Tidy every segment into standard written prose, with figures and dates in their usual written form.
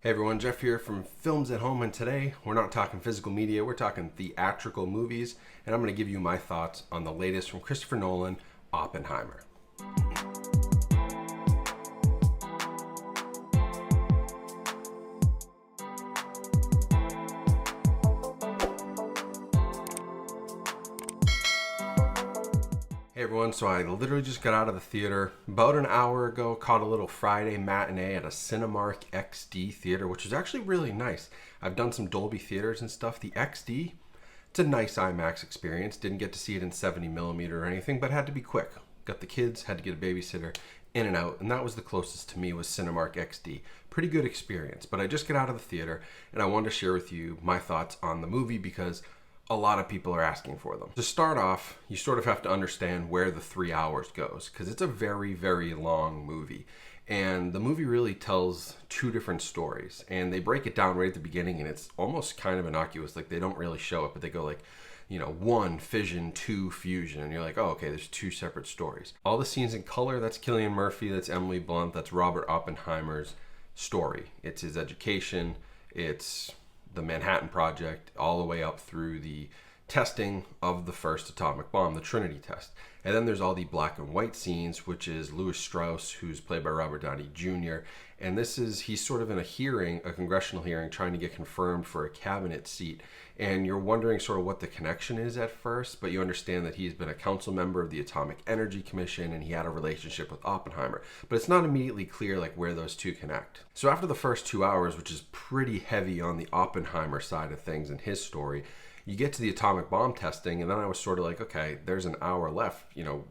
Hey everyone, Jeff here from Films at Home, and today we're not talking physical media, we're talking theatrical movies, and I'm going to give you my thoughts on the latest from Christopher Nolan, Oppenheimer. Hey everyone, so I literally just got out of the theater about an hour ago, caught a little Friday matinee at a Cinemark XD theater, which is actually really nice. I've done some Dolby theaters and stuff. The XD, it's a nice IMAX experience. Didn't get to see it in 70mm or anything, but had to be quick. Got the kids, had to get a babysitter, in and out, and that was the closest to me was Cinemark XD. Pretty good experience, but I just got out of the theater and I wanted to share with you my thoughts on the movie because a lot of people are asking for them. To start off, you sort of have to understand where the 3 hours goes because it's a very, very long movie. And the movie really tells two different stories, and they break it down right at the beginning, and it's almost kind of innocuous. Like, they don't really show it, but they go like, one fission, two fusion, and you're like, oh, okay, there's two separate stories. All the scenes in color, that's Cillian Murphy, that's Emily Blunt, that's Robert Oppenheimer's story. It's his education, it's the Manhattan Project, all the way up through the testing of the first atomic bomb, the Trinity test. And then there's all the black and white scenes, which is Louis Strauss, who's played by Robert Downey Jr. And he's sort of in a hearing, a congressional hearing, trying to get confirmed for a cabinet seat. And you're wondering sort of what the connection is at first, but you understand that he's been a council member of the Atomic Energy Commission and he had a relationship with Oppenheimer. But it's not immediately clear like where those two connect. So after the first 2 hours, which is pretty heavy on the Oppenheimer side of things and his story, you get to the atomic bomb testing, and then I was sort of like, okay, there's an hour left,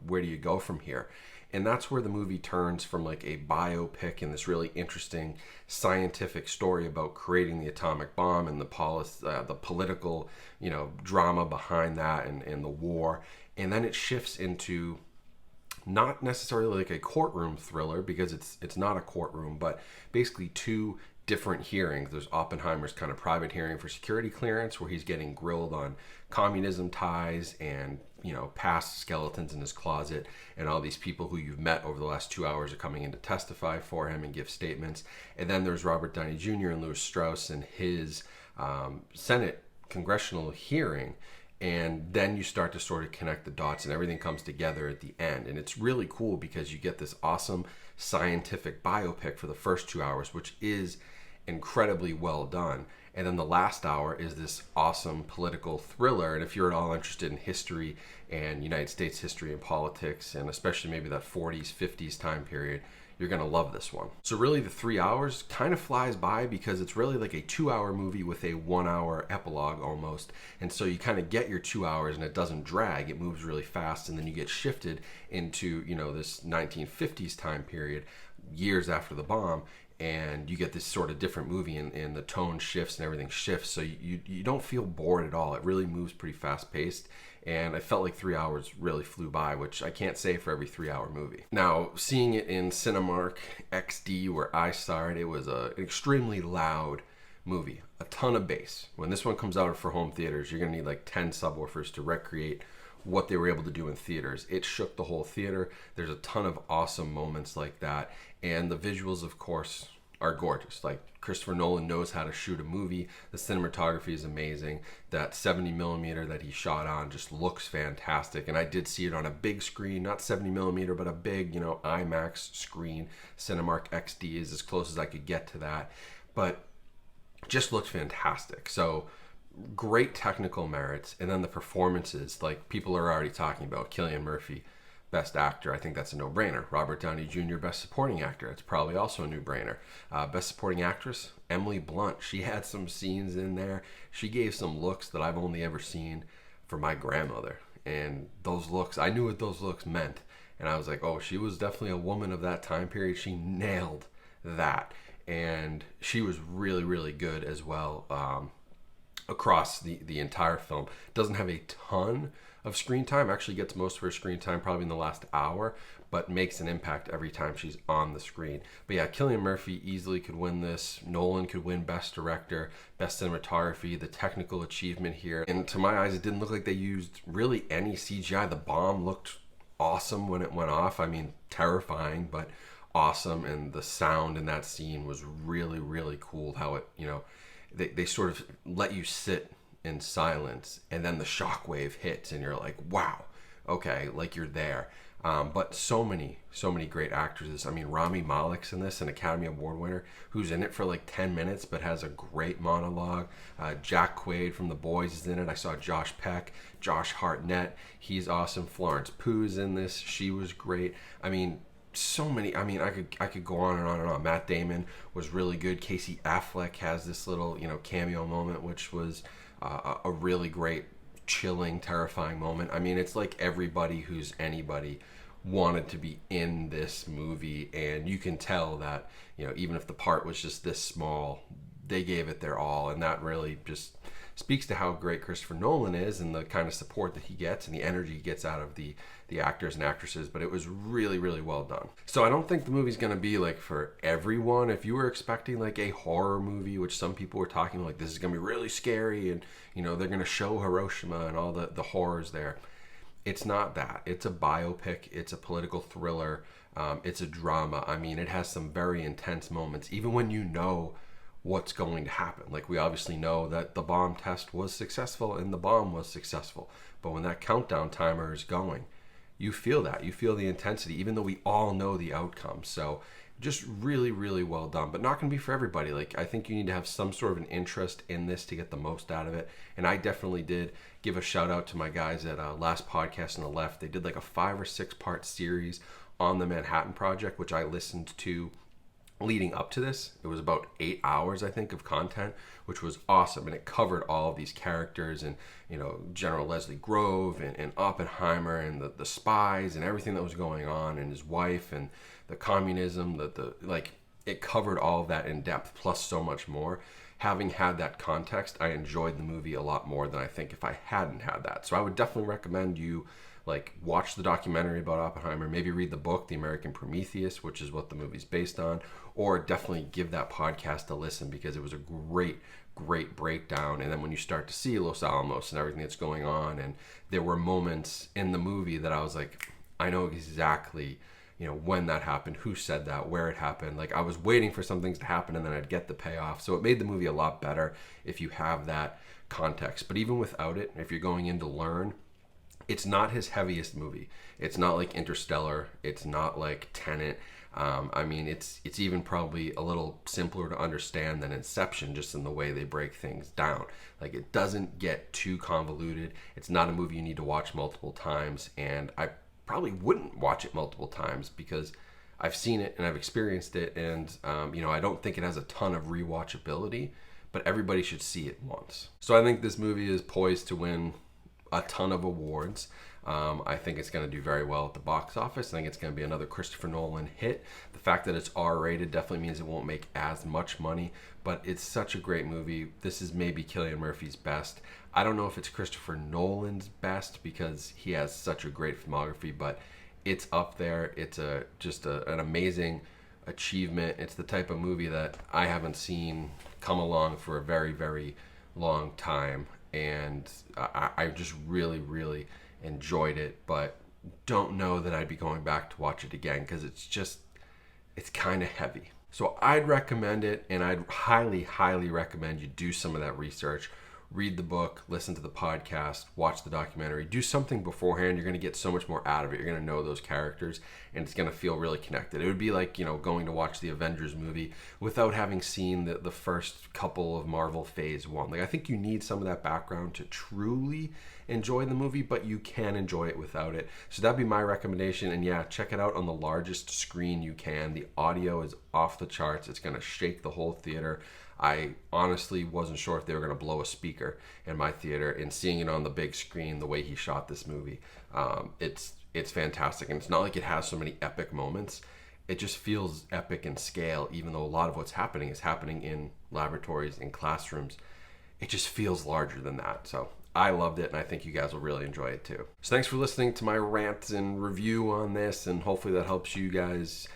where do you go from here? And that's where the movie turns from like a biopic and this really interesting scientific story about creating the atomic bomb and the political, drama behind that and the war. And then it shifts into not necessarily like a courtroom thriller because it's not a courtroom, but basically two different hearings. There's Oppenheimer's kind of private hearing for security clearance where he's getting grilled on communism ties and past skeletons in his closet, and all these people who you've met over the last 2 hours are coming in to testify for him and give statements. And then there's Robert Downey Jr. and Louis Strauss and his Senate congressional hearing. And then you start to sort of connect the dots and everything comes together at the end. And it's really cool because you get this awesome scientific biopic for the first 2 hours, which is incredibly well done. And then the last hour is this awesome political thriller. And if you're at all interested in history and United States history and politics, and especially maybe that 40s, 50s time period, you're going to love this one. So really the 3 hours kind of flies by because it's really like a 2 hour movie with a 1 hour epilogue almost. And so you kind of get your 2 hours and it doesn't drag. It moves really fast, and then you get shifted into, this 1950s time period, years after the bomb. And you get this sort of different movie and the tone shifts and everything shifts. So you don't feel bored at all. It really moves pretty fast paced. And I felt like 3 hours really flew by, which I can't say for every 3 hour movie. Now, seeing it in Cinemark XD where I saw it, it was an extremely loud movie. A ton of bass. When this one comes out for home theaters, you're going to need like 10 subwoofers to recreate what they were able to do in theaters. It shook the whole theater. There's a ton of awesome moments like that. And the visuals, of course, are gorgeous. Like, Christopher Nolan knows how to shoot a movie. The cinematography is amazing. That 70mm that he shot on just looks fantastic. And I did see it on a big screen, not 70mm, but a big, IMAX screen. Cinemark XD is as close as I could get to that. But just looked fantastic. So great technical merits. And then the performances, like people are already talking about Cillian Murphy, Best Actor. I think that's a no-brainer. Robert Downey Jr., Best Supporting Actor. It's probably also a no-brainer. Best Supporting Actress, Emily Blunt. She had some scenes in there. She gave some looks that I've only ever seen for my grandmother. And those looks, I knew what those looks meant. And I was like, oh, she was definitely a woman of that time period. She nailed that. And she was really, really good as well across the entire film. Doesn't have a ton of screen time, actually gets most of her screen time probably in the last hour, but makes an impact every time she's on the screen. But yeah, Cillian Murphy easily could win this. Nolan could win Best Director, Best Cinematography, the technical achievement here. And to my eyes, it didn't look like they used really any CGI. The bomb looked awesome when it went off. I mean, terrifying, but awesome, and the sound in that scene was really, really cool. How it, they sort of let you sit in silence, and then the shockwave hits, and you're like, wow, okay, like you're there. But so many great actors. I mean, Rami Malek's in this, an Academy Award winner, who's in it for like 10 minutes, but has a great monologue. Jack Quaid from The Boys is in it. I saw Josh Peck, Josh Hartnett. He's awesome. Florence Pugh's in this. She was great. I mean, so many. I mean, I could go on and on and on. Matt Damon was really good. Casey Affleck has this little, cameo moment, which was a really great, chilling, terrifying moment. I mean, it's like everybody who's anybody wanted to be in this movie, and you can tell that, even if the part was just this small, they gave it their all, and that really just speaks to how great Christopher Nolan is and the kind of support that he gets and the energy he gets out of the actors and actresses. But it was really, really well done. So I don't think the movie's going to be like for everyone. If you were expecting like a horror movie, which some people were talking like this is going to be really scary and they're going to show Hiroshima and all the horrors there, it's not that. It's a biopic. It's a political thriller. It's a drama. I mean, it has some very intense moments, even when you know what's going to happen. Like, we obviously know that the bomb test was successful and the bomb was successful. But when that countdown timer is going, you feel that. You feel the intensity, even though we all know the outcome. So just really, really well done, but not going to be for everybody. Like, I think you need to have some sort of an interest in this to get the most out of it. And I definitely did give a shout out to my guys at Last Podcast on the Left. They did like a 5 or 6 part series on the Manhattan Project, which I listened to leading up to this. It was about 8 hours, I think, of content, which was awesome. And it covered all of these characters and, General Leslie Grove and Oppenheimer and the spies and everything that was going on, and his wife and the communism, it covered all of that in depth, plus so much more. Having had that context, I enjoyed the movie a lot more than I think if I hadn't had that. So I would definitely recommend you watch the documentary about Oppenheimer, maybe read the book, The American Prometheus, which is what the movie's based on, or definitely give that podcast a listen, because it was a great breakdown. And then when you start to see Los Alamos and everything that's going on, and there were moments in the movie that I was like, I know exactly, when that happened, who said that, where it happened. Like, I was waiting for some things to happen and then I'd get the payoff. So it made the movie a lot better if you have that context. But even without it, if you're going in to learn, it's not his heaviest movie. It's not like Interstellar. It's not like Tenet. I mean, it's even probably a little simpler to understand than Inception, just in the way they break things down. Like, it doesn't get too convoluted. It's not a movie you need to watch multiple times. And I probably wouldn't watch it multiple times because I've seen it and I've experienced it. And, I don't think it has a ton of rewatchability, but everybody should see it once. So I think this movie is poised to win a ton of awards. I think it's going to do very well at the box office. I think it's going to be another Christopher Nolan hit. The fact that it's R-rated definitely means it won't make as much money, but it's such a great movie. This is maybe Cillian Murphy's best. I don't know if it's Christopher Nolan's best because he has such a great filmography, but it's up there. It's an amazing achievement. It's the type of movie that I haven't seen come along for a very, very long time. And I just really, really enjoyed it, but don't know that I'd be going back to watch it again because it's kind of heavy. So I'd recommend it, and I'd highly, highly recommend you do some of that research. Read the book, listen to the podcast, watch the documentary, do something beforehand. You're going to get so much more out of it. You're going to know those characters, and it's going to feel really connected. It would be like, going to watch the Avengers movie without having seen the first couple of Marvel Phase 1. Like, I think you need some of that background to truly enjoy the movie, but you can enjoy it without it. So that'd be my recommendation. And yeah, check it out on the largest screen you can. The audio is off the charts. It's going to shake the whole theater. I honestly wasn't sure if they were going to blow a speaker in my theater, and seeing it on the big screen, the way he shot this movie, it's fantastic. And it's not like it has so many epic moments. It just feels epic in scale, even though a lot of what's happening is happening in laboratories, in classrooms. It just feels larger than that. So I loved it, and I think you guys will really enjoy it too. So thanks for listening to my rant and review on this, and hopefully that helps you guys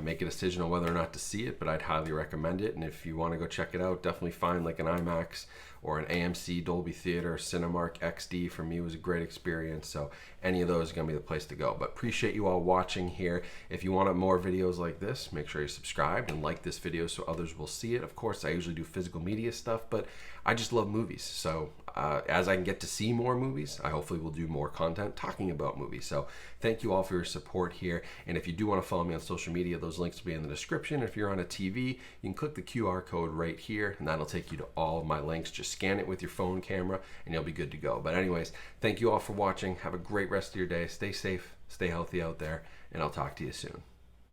make a decision on whether or not to see it, but I'd highly recommend it. And if you want to go check it out, definitely find like an IMAX or an AMC Dolby Theater. Cinemark XD for me was a great experience, so any of those are going to be the place to go. But appreciate you all watching here. If you want more videos like this, make sure you're subscribed and like this video so others will see it. Of course, I usually do physical media stuff, but I just love movies. So as I can get to see more movies, I hopefully will do more content talking about movies. So thank you all for your support here. And if you do want to follow me on social media, those links will be in the description. If you're on a TV, you can click the QR code right here, and that'll take you to all of my links. Just scan it with your phone camera, and you'll be good to go. But anyways, thank you all for watching. Have a great rest of your day. Stay safe, stay healthy out there, and I'll talk to you soon.